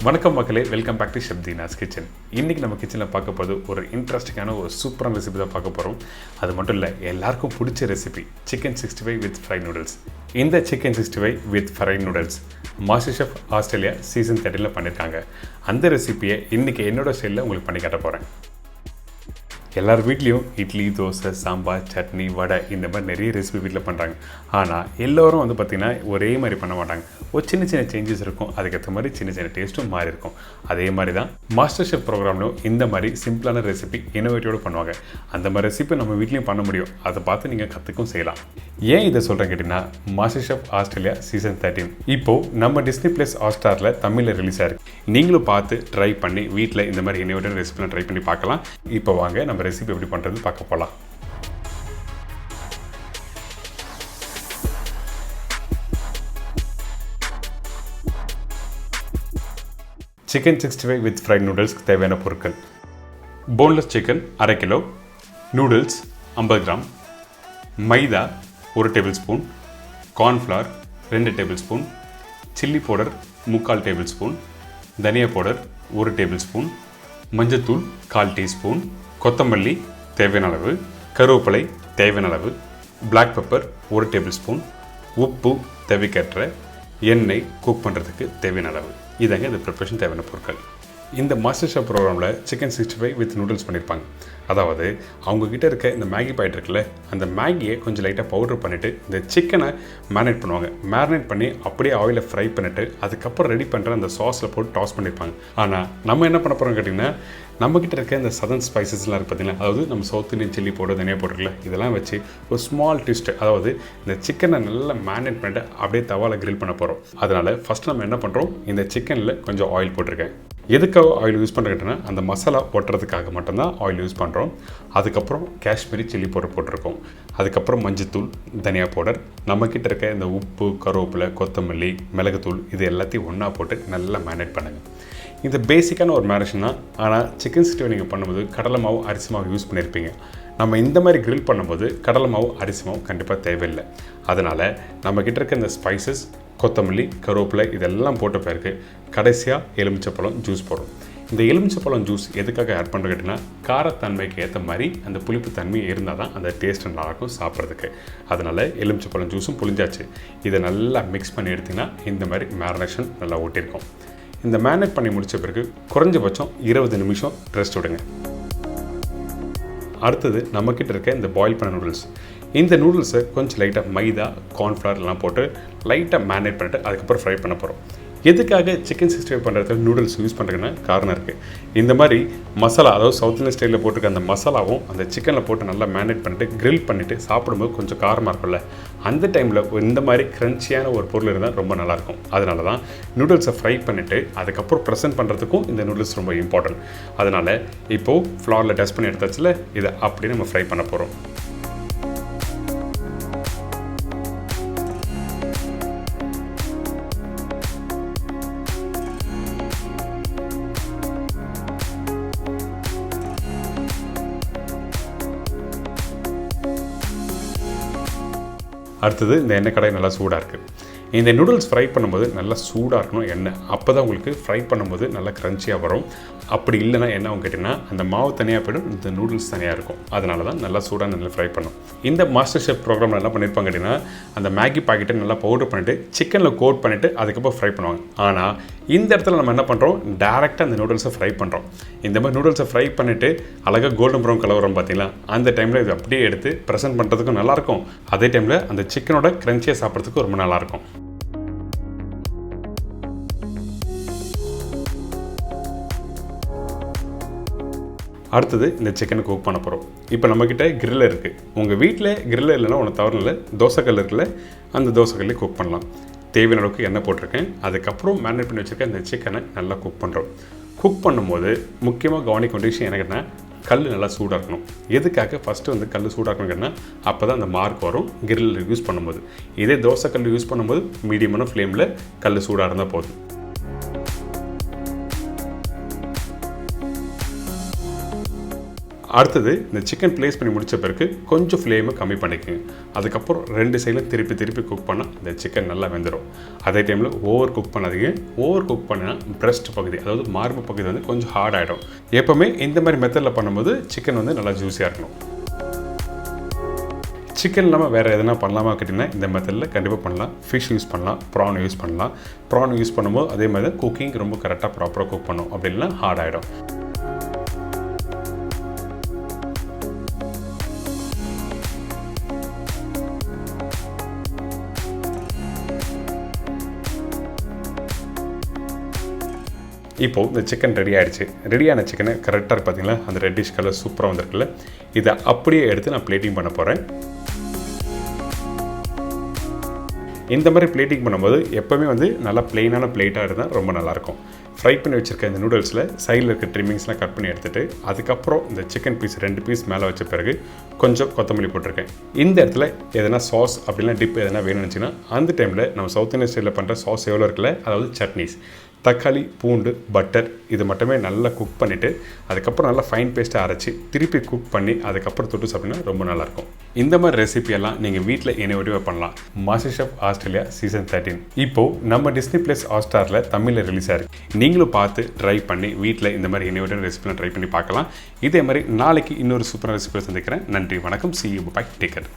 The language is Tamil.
வணக்கம் மக்களே, வெல்கம் பேக் டு ஷப்தீனாஸ் கிச்சன். இன்றைக்கி நம்ம கிச்சனில் பார்க்க போது ஒரு இன்ட்ரெஸ்டிங்கான ஒரு சூப்பரான ரெசிபி தான் பார்க்க போகிறோம். அது மட்டும் இல்லை, எல்லாருக்கும் பிடிச்ச recipe chicken 65 with fry noodles. இந்த chicken 65 with fry noodles master chef Australia season 13 பண்ணியிருக்காங்க. அந்த ரெசிபியை இன்றைக்கி என்னோடய ஸ்டைலில் உங்களுக்கு பண்ணி காட்ட போகிறேன். எல்லார் வீட்லேயும் இட்லி, தோசை, சாம்பார், சட்னி, வடை இந்த மாதிரி நிறைய ரெசிபி வீட்டில் பண்ணுறாங்க. ஆனால் எல்லோரும் பார்த்திங்கன்னா ஒரே மாதிரி பண்ண மாட்டாங்க. ஒரு சின்ன சின்ன சேஞ்சஸ் இருக்கும். அதுக்கேற்ற மாதிரி சின்ன சின்ன டேஸ்ட்டும் மாறி இருக்கும். அதே மாதிரி தான் மாஸ்டர் ஷெஃப் ப்ரோக்ராம்லையும் இந்த மாதிரி சிம்பிளான ரெசிபி இன்னோவேட்டிவோடு பண்ணுவாங்க. அந்த மாதிரி ரெசிபி நம்ம வீட்லேயும் பண்ண முடியும். அதை பார்த்து நீங்கள் கற்றுக்கும் செய்யலாம். ஏன் இதை சொல்கிறேன் கேட்டிங்கன்னா, மாஸ்டர் ஷெஃப் ஆஸ்திரேலியா சீசன் 13 இப்போது நம்ம டிஸ்னி ப்ளஸ் ஹாட்ஸ்டாரில் தமிழில் ரிலீஸ் ஆயிருக்கு. நீங்களும் பார்த்து ட்ரை பண்ணி வீட்டில் இந்த மாதிரி இன்னோவேட்டிவ் ரெசிபிலாம் ட்ரை பண்ணி பார்க்கலாம். இப்போ வாங்க நம்ம ரெசிபி எப்படி பண்ணுறது பார்க்க போகலாம். சிக்கன் 65 வித் ஃப்ரைட் நூடுல்ஸ்க்கு தேவையான பொருட்கள்: boneless chicken 1/2 kilo, noodles 50 gram, மைதா 1 tablespoon, cornflour 2 tablespoon, chilli powder 3/4 tablespoon, தனியா பவுடர் 1 டேபிள் ஸ்பூன், மஞ்சத்தூள் 1/4 டீஸ்பூன், கொத்தமல்லி தேவையான அளவு, கருவேப்பிலை தேவையான அளவு, பிளாக் பெப்பர் 1 டேபிள் ஸ்பூன், உப்பு தேவைக்கேற்ற, எண்ணெய் குக் பண்ணுறதுக்கு தேவையான அளவு. இதாங்க இந்த ப்ரிப்ரேஷன் தேவையான பொருட்கள். இந்த மாஸ்டர் ஷெஃப் ப்ரோக்ராமில் சிக்கன் 65 வித் நூடுல்ஸ் பண்ணியிருப்பாங்க. அதாவது அவங்கக்கிட்ட இருக்க இந்த மேகி பாக்கெட் இருக்குல்ல, அந்த மேகியை கொஞ்சம் லைட்டாக பவுடர் பண்ணிவிட்டு இந்த சிக்கனை மேரினேட் பண்ணுவாங்க. மேரினேட் பண்ணி அப்படியே ஆயிலில் ஃப்ரை பண்ணிவிட்டு அதுக்கப்புறம் ரெடி பண்ணுற அந்த சாஸில் போட்டு டாஸ் பண்ணியிருப்பாங்க. ஆனால் நம்ம என்ன பண்ண போகிறோம் கேட்டிங்கன்னா, நம்மக்கிட்ட இருக்க இந்த சதர்ன் ஸ்பைசஸ்லாம் இருக்குது பார்த்தீங்களா, அதாவது நம்ம சவுத் இந்தியன் சில்லி பவுடர், தனியாக போட்டுருக்குல்ல, இதெல்லாம் வச்சு ஒரு ஸ்மால் ட்விஸ்ட்டு, அதாவது இந்த சிக்கனை நல்லா மேரினேட் பண்ணிட்டு அப்படியே தவாவில் கிரில் பண்ண போகிறோம். அதனால் ஃபஸ்ட் நம்ம என்ன பண்ணுறோம், இந்த சிக்கனில் கொஞ்சம் ஆயில் போட்டிருக்கேன். எதுக்காக ஆயில் யூஸ் பண்ணுறதுன்னா, அந்த மசாலா ஒட்டுறதுக்காக மட்டும்தான் ஆயில் யூஸ் பண்ணுறோம். அதுக்கப்புறம் காஷ்மீரி சில்லி பவுடர் போட்டிருக்கோம். அதுக்கப்புறம் மஞ்சத்தூள், தனியா பவுடர், நம்மக்கிட்ட இருக்க இந்த உப்பு, கருவேப்பிலை, கொத்தமல்லி, மிளகுத்தூள் இது எல்லாத்தையும் ஒன்றா போட்டு நல்லா மேரினேட் பண்ணுங்கள். இந்த பேசிக்கான ஒரு மேரினேஷன் தான். ஆனால் சிக்கன் 65 நீங்கள் பண்ணும்போது கடலை மாவு, அரிசி மாவு யூஸ் பண்ணியிருப்பீங்க. நம்ம இந்த மாதிரி கிரில் பண்ணும்போது கடலை மாவு, அரிசி மாவு கண்டிப்பாக தேவையில்லை. அதனால் நம்மக்கிட்ட இருக்க இந்த ஸ்பைசஸ், கொத்தமல்லி, கருவேப்பிலை இதெல்லாம் போட்ட பிறகு கடைசியாக எலுமிச்சப்பழம் ஜூஸ் போடும். இந்த எலுமிச்சப்பழம் ஜூஸ் எதுக்காக ஆட் பண்ணுறது கேட்டிங்கன்னா, காரத்தன்மைக்கு ஏற்ற மாதிரி அந்த புளிப்பு தன்மை இருந்தால் தான் அந்த டேஸ்ட் நல்லாயிருக்கும் சாப்பிட்றதுக்கு. அதனால் எலுமிச்சப்பழம் ஜூஸும் புளிஞ்சாச்சு. இதை நல்லா மிக்ஸ் பண்ணி எடுத்திங்கன்னா இந்த மாதிரி மேரினேஷன் நல்லா ஓட்டியிருக்கும். இந்த மேரினேட் பண்ணி முடித்த பிறகு குறைஞ்சபட்சம் 20 நிமிஷம் ரெஸ்ட் விடுங்க. அடுத்தது நம்மக்கிட்ட இருக்க இந்த பாயில் பண்ண நூடுல்ஸ். இந்த நூடுல்ஸை கொஞ்சம் லைட்டாக மைதா, கார்ன்ஃப்ளவர் எல்லாம் போட்டு லைட்டாக மேரினேட் பண்ணிட்டு அதுக்கப்புறம் ஃப்ரை பண்ண போகிறோம். எதுக்காக சிக்கன் 65 பண்ணுறதுக்கு நூடுல்ஸ் யூஸ் பண்ணுறதுன்னா காரணம் இருக்குது. இந்த மாதிரி மசாலா, அதாவது சவுத் இந்தியன் ஸ்டைலில் போட்டிருக்க அந்த மசாலாவும் அந்த சிக்கனில் போட்டு நல்லா மேரினேட் பண்ணிட்டு கிரில் பண்ணிவிட்டு சாப்பிடும்போது கொஞ்சம் காரமாக இருக்கும்ல, அந்த டைமில் இந்த மாதிரி க்ரன்ச்சியான ஒரு பொருள் இருந்தால் ரொம்ப நல்லாயிருக்கும். அதனால தான் நூடுல்ஸை ஃப்ரை பண்ணிவிட்டு அதுக்கப்புறம் ப்ரெசென்ட் பண்ணுறதுக்கும் இந்த நூடுல்ஸ் ரொம்ப இம்பார்ட்டன்ட். அதனால் இப்போது ஃப்ளாரில் டஸ்ட் பண்ணி எடுத்தாச்சுல, இதை அப்படியே நம்ம ஃப்ரை பண்ண போகிறோம். அடுத்தது இந்த எண்ணெய் கடாய் நல்லா சூடாக இருக்குது. இந்த நூடுல்ஸ் ஃப்ரை பண்ணும்போது நல்லா சூடாக இருக்கணும் எண்ணெய். அப்போ தான் உங்களுக்கு ஃப்ரை பண்ணும்போது நல்லா க்ரன்ச்சியாக வரும். அப்படி இல்லைனா என்ன அவங்க கேட்டிங்கன்னா, அந்த மாவு தனியாக போய்டும், இந்த நூடுல்ஸ் தனியாக இருக்கும். அதனால தான் நல்லா சூடாக நல்லா ஃப்ரை பண்ணும். இந்த மாஸ்டர் ஷெஃப் ப்ரோக்ராமில் என்ன பண்ணியிருப்பாங்க கேட்டிங்கன்னா, அந்த மேகி பாக்கெட்டை நல்லா பவுடர் பண்ணிவிட்டு சிக்கனில் கோட் பண்ணிவிட்டு அதுக்கப்புறம் ஃப்ரை பண்ணுவாங்க. ஆனால் இந்த இடத்துல நம்ம என்ன பண்ணுறோம், டேரெக்டாக அந்த நூடுல்ஸை ஃப்ரை பண்ணுறோம். இந்த மாதிரி நூடுல்ஸை ஃப்ரை பண்ணிவிட்டு அழகாக கோல்டன் ப்ரௌன் கலர் வரும் பார்த்தீங்களா, அந்த டைமில் இது அப்படியே எடுத்து ப்ரெசென்ட் பண்ணுறதுக்கும் நல்லாயிருக்கும். அதே டைமில் அந்த சிக்கனோட க்ரன்ச்சியாக சாப்பிட்றதுக்கு ரொம்ப நல்லாயிருக்கும். அடுத்தது இந்த சிக்கனை குக் பண்ண போகிறோம். இப்போ நம்மக்கிட்ட கிரில்லர் இருக்குது. உங்கள் வீட்டில் கிரில்லர் இல்லைன்னா ஒன்று தவறு இல்லை, தோசைக்கல் இருக்குல்ல, அந்த தோசைக்கல்லே குக் பண்ணலாம். தேவையான அளவுக்கு எண்ணெய் போட்டிருக்கேன். அதுக்கப்புறம் மேரினேட் பண்ணி வச்சுருக்க இந்த சிக்கனை நல்லா குக் பண்ணுறோம். குக் பண்ணும்போது முக்கியமாக கவனிக்க வேண்டிய விஷயம் என்னன்னா, கல் நல்லா சூடாக இருக்கணும். எதுக்காக ஃபஸ்ட்டு கல் சூடாக இருக்கணுங்கன்னா, அப்போ தான் அந்த மார்க் வரும் கிரில் யூஸ் பண்ணும்போது. இதே தோசைக்கல் யூஸ் பண்ணும்போது மீடியமான ஃப்ளேமில் கல் சூடாக இருந்தால் போதும். அடுத்தது இந்த சிக்கன் ப்ளேஸ் பண்ணி முடித்த பிறகு கொஞ்சம் ஃப்ளேமை கம்மி பண்ணிக்கோங்க. அதுக்கப்புறம் 2 சைடில் திருப்பி குக் பண்ணால் இந்த சிக்கன் நல்லா வெந்துடும். அதே டைமில் ஓவர் குக் பண்ணாதீங்க. ஓவர் குக் பண்ணால் பிரஸ்ட் பகுதி, அதாவது மார்பு பகுதி வந்து கொஞ்சம் ஹார்ட் ஆகிடும். எப்போவுமே இந்த மாதிரி மெத்தடில் பண்ணும்போது சிக்கன் வந்து நல்லா ஜூஸியாக இருக்கணும். சிக்கன் இல்லாமல் வேறு எதனா பண்ணலாமா கேட்டிங்கன்னா இந்த மெத்தடில் கண்டிப்பாக பண்ணலாம். ஃபிஷ் யூஸ் பண்ணலாம், ப்ரான் யூஸ் பண்ணலாம். ப்ரான் யூஸ் பண்ணும்போது அதே மாதிரி தான் குக்கிங் ரொம்ப கரெக்டாக ப்ராப்பராக குக் பண்ணும், அப்படி இல்லைனா ஹார்ட் ஆகிடும். இப்போது இந்த சிக்கன் ரெடி ஆகிடுச்சு. ரெடியான சிக்கனை கரெக்டாக இருக்குது பார்த்தீங்களா, அந்த ரெட்டிஷ் கலர் சூப்பராக வந்திருக்குல்ல. இதை அப்படியே எடுத்து நான் பிளேட்டிங் பண்ண போகிறேன். இந்த மாதிரி பிளேட்டிங் பண்ணும்போது எப்போவுமே வந்து நல்லா ப்ளெயினான பிளேட்டாக இருந்தால் ரொம்ப நல்லாயிருக்கும். ஃப்ரை பண்ணி வச்சுருக்க இந்த நூடுல்ஸில் சைடில் இருக்க ட்ரிம்மிங்ஸ்லாம் கட் பண்ணி எடுத்துகிட்டு அதுக்கப்புறம் இந்த சிக்கன் பீஸ் 2 பீஸ் மேலே வச்ச பிறகு கொஞ்சம் கொத்தமல்லி போட்டிருக்கேன். இந்த இடத்துல எதனா சாஸ் அப்படிலாம் டிப் எதனா வேணும்னு நினச்சிங்கன்னா அந்த டைமில் நம்ம சவுத் இந்தியன் ஸ்டைலில் பண்ணுற சாஸ் எவ்வளோ இருக்குல்ல, அதாவது சட்னிஸ், தக்காளி, பூண்டு, பட்டர் இது மட்டுமே நல்லா குக் பண்ணிவிட்டு அதுக்கப்புறம் நல்லா ஃபைன் பேஸ்ட்டாக அரைச்சி திருப்பி குக் பண்ணி அதுக்கப்புறம் தொட்டு சாப்பிட்டீங்கன்னா ரொம்ப நல்லாயிருக்கும். இந்த மாதிரி ரெசிபியெல்லாம் நீங்கள் வீட்டில் இன்னோவேட்டிவாக பண்ணலாம். மாஸ்டர் ஷெஃப் ஆஸ்திரேலியா சீசன் 13 இப்போது நம்ம டிஸ்னி ப்ளஸ் ஹாட்ஸ்டாரில் தமிழில் ரிலீஸ் ஆகிருக்கு. நீங்களும் பார்த்து ட்ரை பண்ணி வீட்டில் இந்த மாதிரி இன்னோவேட்டிவ் ரெசிபிலாம் ட்ரை பண்ணி பார்க்கலாம். இதே மாதிரி நாளைக்கு இன்னொரு சூப்பரான ரெசிபியை சந்திக்கிறேன். நன்றி, வணக்கம். See you, bye, take care.